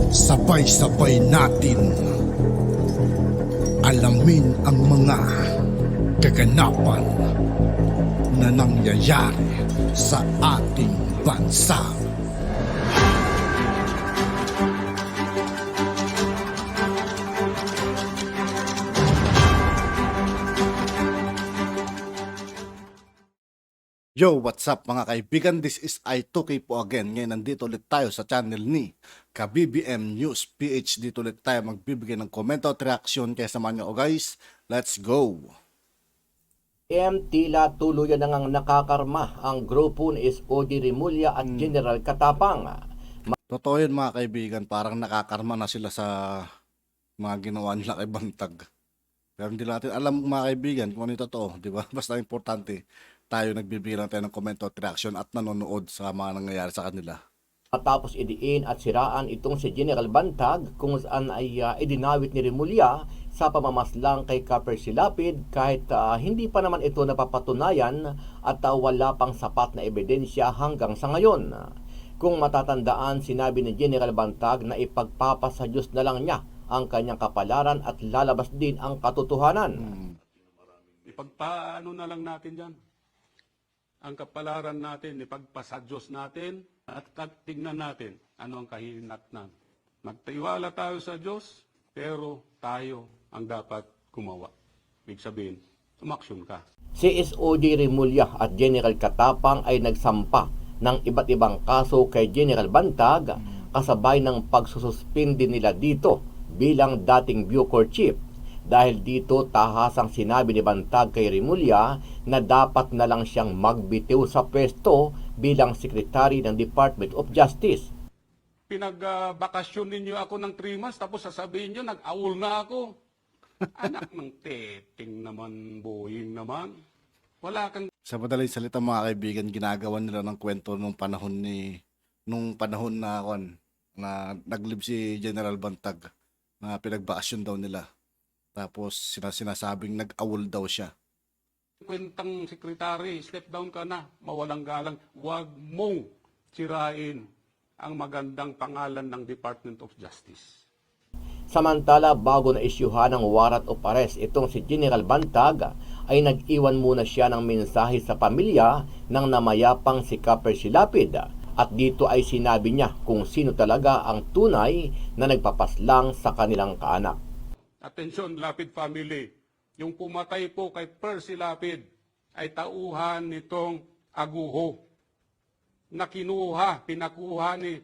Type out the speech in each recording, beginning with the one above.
Sabay-sabay natin alamin ang mga kaganapan na nangyayari sa ating bansa. Yo, what's up mga kaibigan? This is I2K po again. Ngayon nandito ulit tayo sa channel ni KBBM News PH. Dito ulit tayo magbibigay ng komento at reaksyon. Kaya samahan nyo guys, let's go! Tila tuluyan na ngang nakakarma ang grupo ni S.O.G. Rimulya at General Katapang. Totoo yun mga kaibigan, parang nakakarma na sila sa mga ginawa nila kay Bantag. Pero hindi natin alam mga kaibigan kung ano yung totoo, di ba? Basta importante, tayo nagbibigay lang tayo ng komento at reaksyon at nanonood sa mga nangyayari sa kanila. Matapos idiin at siraan itong si General Bantag kung saan ay idinawit ni Rimulya sa pamamaslang kay Caper Silapid kahit hindi pa naman ito napapatunayan at wala pang sapat na ebidensya hanggang sa ngayon. Kung matatandaan, sinabi ni General Bantag na ipagpapasa Diyos na lang niya ang kanyang kapalaran at lalabas din ang katotohanan. Ipagpaano na lang natin dyan. Ang kapalaran natin, ipagpasa Diyos natin at tignan natin ano ang kahinatnan. Magtiwala tayo sa Diyos, pero tayo ang dapat gumawa. Ibig sabihin, umaksyon ka. Si S.O.G. Rimulya at General Katapang ay nagsampa ng iba't ibang kaso kay General Bantag kasabay ng pagsususpindi nila dito bilang dating Bucor Chief. Dahil dito tahasang sinabi ni Bantag kay Rimulya na dapat na lang siyang magbitiw sa pwesto bilang Secretary ng Department of Justice. Pinagbakasyon ninyo ako ng 3 months tapos sasabihin nyo, nag-awol na ako. Anak ng teting naman, boying naman. Wala kang... Sa madaling salita mga kaibigan, ginagawa nila ng kwento nung panahon na naglib si General Bantag na pinagbakasyon daw nila. Tapos sinasabing nag-awol daw siya. Kwentang sekretary, step down ka na, mawalang galang. Huwag mong sirain ang magandang pangalan ng Department of Justice. Samantala, bago na isyuhan ng warrant of arrest itong si General Bantag, ay nag-iwan muna siya ng mensahe sa pamilya ng namayapang si Caper Silapid. At dito ay sinabi niya kung sino talaga ang tunay na nagpapaslang sa kanilang kaanak. Atensyon, Lapid family. Yung pumatay po kay Percy Lapid ay tauhan nitong Aguho na pinakuha ni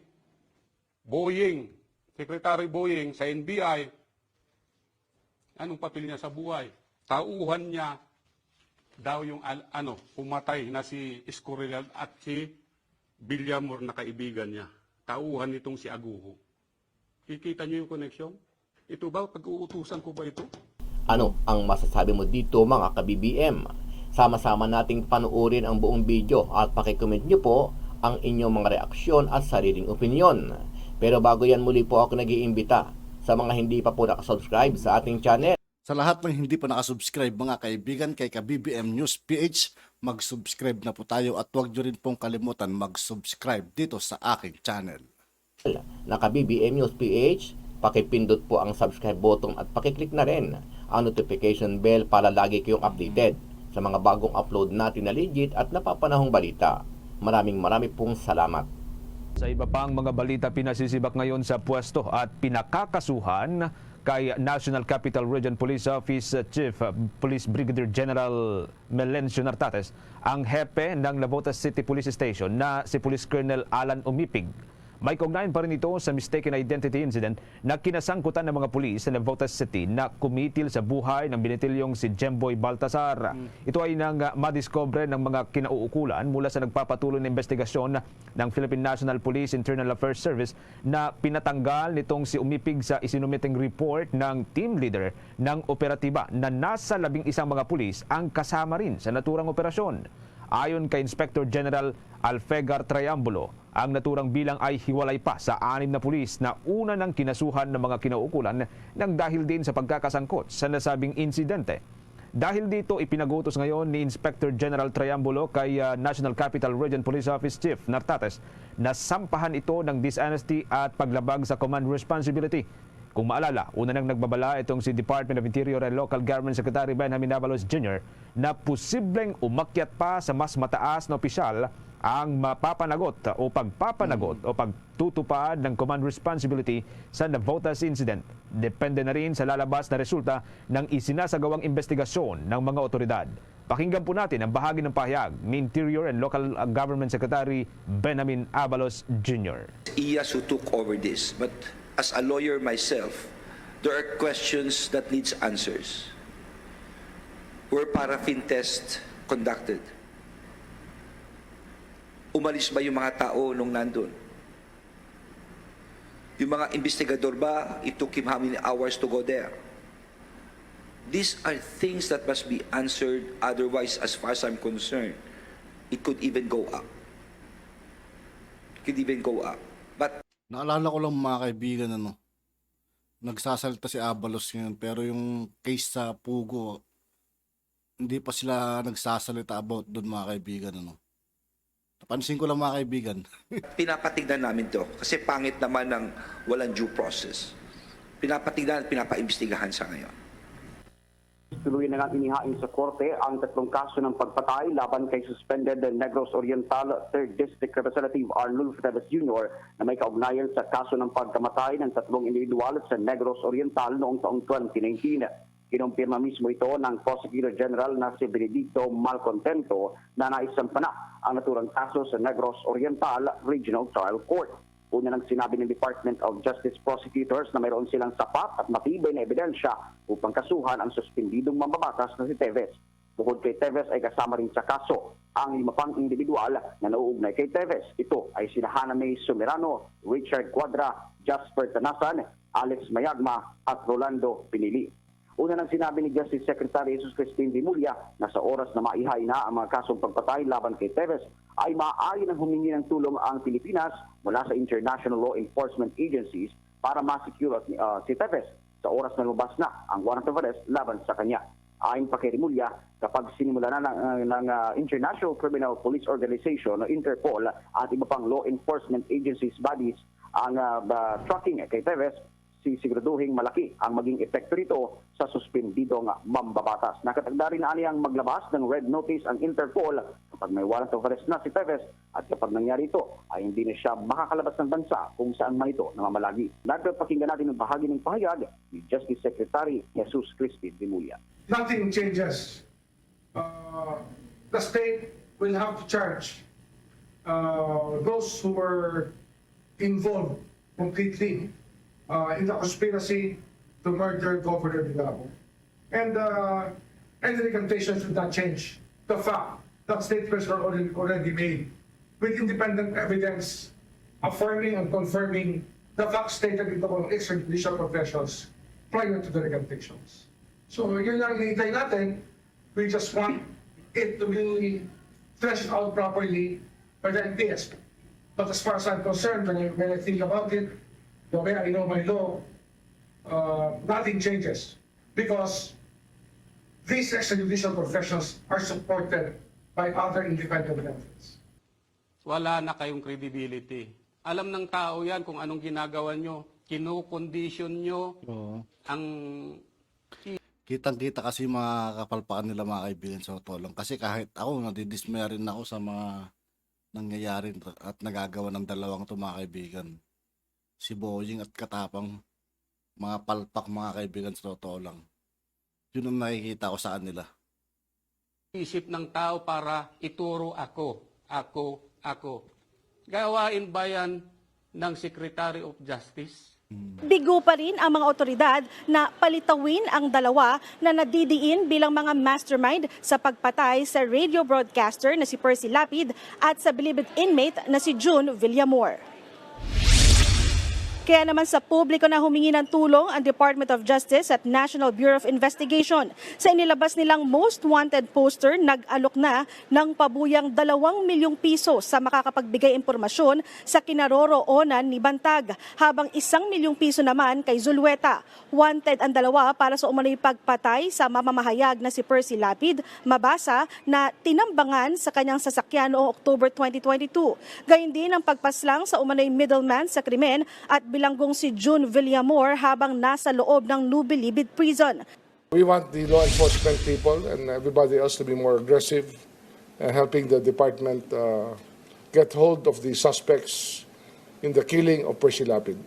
Boying, Secretary Boying sa NBI. Anong papel niya sa buhay? Tauhan niya daw yung pumatay na si Escorial at si Villamor na kaibigan niya. Tauhan nitong si Aguho. Kikita niyo yung connection? Ito ba? Pag-uutusan ko ba ito? Ano ang masasabi mo dito mga ka-BBM? Sama-sama nating panuorin ang buong video at pakicomment nyo po ang inyong mga reaksyon at sariling opinyon. Pero bago yan, muli po ako nag-iimbita sa mga hindi pa po nakasubscribe sa ating channel. Sa lahat ng hindi pa nakasubscribe mga kaibigan kay KBBM News PH, mag-subscribe na po tayo at huwag nyo rin pong kalimutan mag-subscribe dito sa aking channel. Na KBBM News PH, pakipindot po ang subscribe button at pakiclick na rin ang notification bell para lagi kayong updated sa mga bagong upload natin na legit at napapanahong balita. Maraming pong salamat. Sa iba pang mga balita, pinasisibak ngayon sa pwesto at pinakakasuhan kay National Capital Region Police Office Chief Police Brigadier General Melencio Nartates ang hepe ng Navotas City Police Station na si Police Colonel Alan Umipig. May kaugnayan pa rin ito sa mistaken identity incident na kinasangkutan ng mga pulis sa Navotas City na kumitil sa buhay ng binitilyong si Jemboy Baltasar. Ito ay nang madiscover ng mga kinauukulan mula sa nagpapatuloy na investigasyon ng Philippine National Police Internal Affairs Service na pinatanggal nitong si Umipig sa isinumiteng report ng team leader ng operatiba na nasa 11 mga pulis ang kasama rin sa naturang operasyon. Ayon kay Inspector General Alfegar Triambulo, ang naturang bilang ay hiwalay pa sa 6 na pulis na una ng kinasuhan ng mga kinauukulan nang dahil din sa pagkakasangkot sa nasabing insidente. Dahil dito, ipinagutos ngayon ni Inspector General Triambulo kay National Capital Region Police Office Chief Nartates na sampahan ito ng dishonesty at paglabag sa command responsibility. Kung maalala, una nang nagbabala itong si Department of Interior and Local Government Secretary Benjamin Abalos Jr. na posibleng umakyat pa sa mas mataas na opisyal ang mapapanagot o pagpapanagot o pagtutupad ng command responsibility sa Navotas incident. Depende na rin sa lalabas na resulta ng isinasagawang investigasyon ng mga otoridad. Pakinggan po natin ang bahagi ng pahayag ni Interior and Local Government Secretary Benjamin Abalos Jr. IAS who took over this, but as a lawyer myself, there are questions that needs answers. Were paraffin tests conducted? Umalis ba yung mga tao nung nandun? Yung mga investigador ba, it took him how many hours to go there? These are things that must be answered, otherwise, as far as I'm concerned, it could even go up. It could even go up. But Naalala ko lang mga kaibigan, nagsasalita si Abalos ngayon, pero yung case sa Pugo, hindi pa sila nagsasalita about doon mga kaibigan, Napansin ko lang mga kaibigan. pinapatignan namin to kasi pangit naman ng walang due process. Pinapatignan at pinapaimbestigahan sa ngayon. Tuloy na nga inihain sa korte ang tatlong kaso ng pagpatay laban kay suspended Negros Oriental 3rd District Representative Arnulfo Teves Jr. na may kaugnayan sa kaso ng pagkamatay ng tatlong individual sa Negros Oriental noong taong 2019. Kinumpirma mismo ito ng Prosecutor General na si Benedicto Malcontento na naisampa na ang naturang kaso sa Negros Oriental Regional Trial Court. Una nang sinabi ng Department of Justice prosecutors na mayroon silang sapat at matibay na ebidensya upang kasuhan ang suspendidong mambabatas na si Teves. Bukod kay Teves ay kasama rin sa kaso ang 5 pang individual na nauugnay kay Teves. Ito ay sina Haname Sumerano, Richard Cuadra, Jasper Tanasan, Alex Mayagma at Rolando Pinili. Una nang sinabi ni Justice Secretary Jesus Crispin Rimulya na sa oras na maihay na ang mga kasong pagpatay laban kay Teves ay maaari nang humingi ng tulong ang Pilipinas mula sa international law enforcement agencies para ma-secure si Teves sa oras na lumabas na ang warrant of arrest laban sa kanya. Ayon pa kay Rimulya, kapag sinimula na ng International Criminal Police Organization o Interpol at iba pang law enforcement agencies bodies ang tracking kay Teves, sisiguraduhin malaki ang maging epekto nito sa suspendidong mambabatas. Nakatagda rin na niyang maglabas ng red notice ang Interpol kapag may warrant of arrest na si Teves at kapag nangyari ito ay hindi na siya makakalabas ng bansa kung saan man ito namamalagi. Nagpapakinggan natin ang bahagi ng pahayag ni Justice Secretary Jesus Crispin Rimulya. Nothing changes. The state will have to charge those who were involved completely in the conspiracy to murder Governor Bilbao. And the recantations will not change the fact that statements were already made with independent evidence affirming and confirming the facts stated in the extrajudicial confessions prior to the recantations. So yun lang hinihintay natin. We just want it to be fleshed out properly by the NPS. But as far as I'm concerned, when I think about it, the way I know my law, nothing changes because these extrajudicial confessions are supported by other independent evidence. Wala na kayong credibility. Alam ng tao yan kung anong ginagawa nyo. Kinukondisyon nyo ang... Kitang-kita kasi mga kapalpakan nila mga kaibigan sa tolong. Kasi kahit ako, nadidismaya rin ako sa mga nangyayari at nagagawa ng dalawang ito mga kaibigan. Si Boying at Katapang, mga palpak mga kaibigan sa totoo lang. Yun ang nakikita ko sa kanila. Isip ng tao para ituro ako. Gawain ba yan ng Secretary of Justice? Bigo pa rin ang mga otoridad na palitawin ang dalawa na nadidiin bilang mga mastermind sa pagpatay sa radio broadcaster na si Percy Lapid at sa believed inmate na si June Villamor. Kaya naman sa publiko na humingi ng tulong ang Department of Justice at National Bureau of Investigation. Sa inilabas nilang most wanted poster, nag-alok na ng pabuyang 2 milyong piso sa makakapagbigay impormasyon sa kinaroroonan ni Bantag, habang 1 milyong piso naman kay Zulueta. Wanted ang dalawa para sa umano'y pagpatay sa mamamahayag na si Percy Lapid, mabasa na tinambangan sa kanyang sasakyan noong October 2022. Gayun din ang pagpaslang sa umano'y middleman sa krimen at bilanggong si June Villamor habang nasa loob ng Nubilibid Prison. We want the law enforcement people and everybody else to be more aggressive, helping the department get hold of the suspects in the killing of Percy Lapid.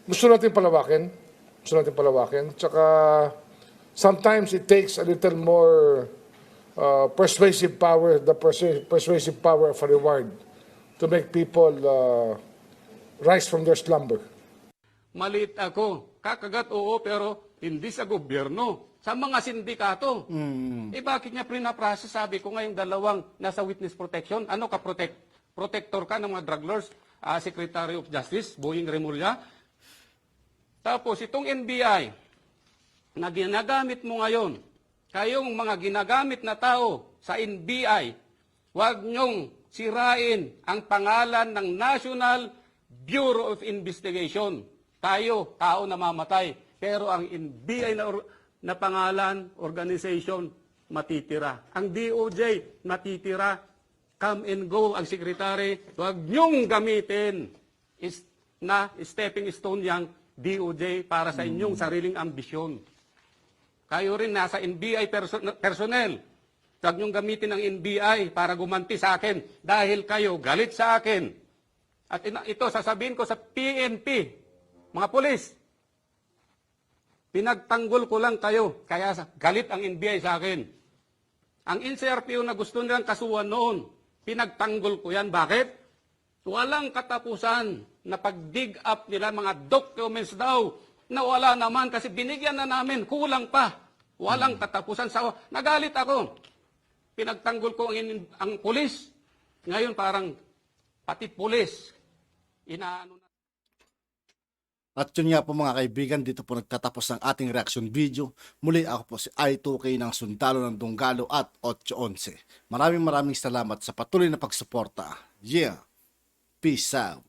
Gusto natin palawakin. Tsaka sometimes it takes a little more persuasive power, the persuasive power of a reward to make people rise from their slumber. Maliit ako. Kakagat oo, pero hindi sa gobyerno. Sa mga sindikato. Bakit niya pinaprocess? Sabi ko ngayong 2 nasa witness protection. Ano ka protector ka ng mga drug lords? Secretary of Justice, Boying Remulla. Tapos itong NBI na ginagamit mo ngayon, kayong mga ginagamit na tao sa NBI, huwag niyong sirain ang pangalan ng National Bureau of Investigation. Tayo, tao na mamatay. Pero ang NBI na pangalan, organization, matitira. Ang DOJ, matitira. Come and go ang sekretary. Huwag niyong gamitin na stepping stone yang DOJ para sa inyong sariling ambisyon. Kayo rin nasa NBI personnel. Huwag niyong gamitin ang NBI para gumanti sa akin dahil kayo galit sa akin. At ito sasabihin ko sa PNP, mga pulis, pinagtanggol ko lang kayo, kaya galit ang NBI sa akin. Ang NCRPO na gusto nilang kasuhan noon, pinagtanggol ko yan. Bakit? Walang katapusan na pag-dig up nila mga documents daw na wala naman kasi binigyan na namin, kulang pa. Walang katapusan. Nagalit ako. Pinagtanggol ko ang pulis. Ngayon parang pati pulis, inaano na. At yun nga po mga kaibigan, dito po nagtatapos ng ating reaction video. Muli ako po si I2K ng Sundalo ng Dunggalo at 811. Maraming salamat sa patuloy na pagsuporta. Yeah! Peace out!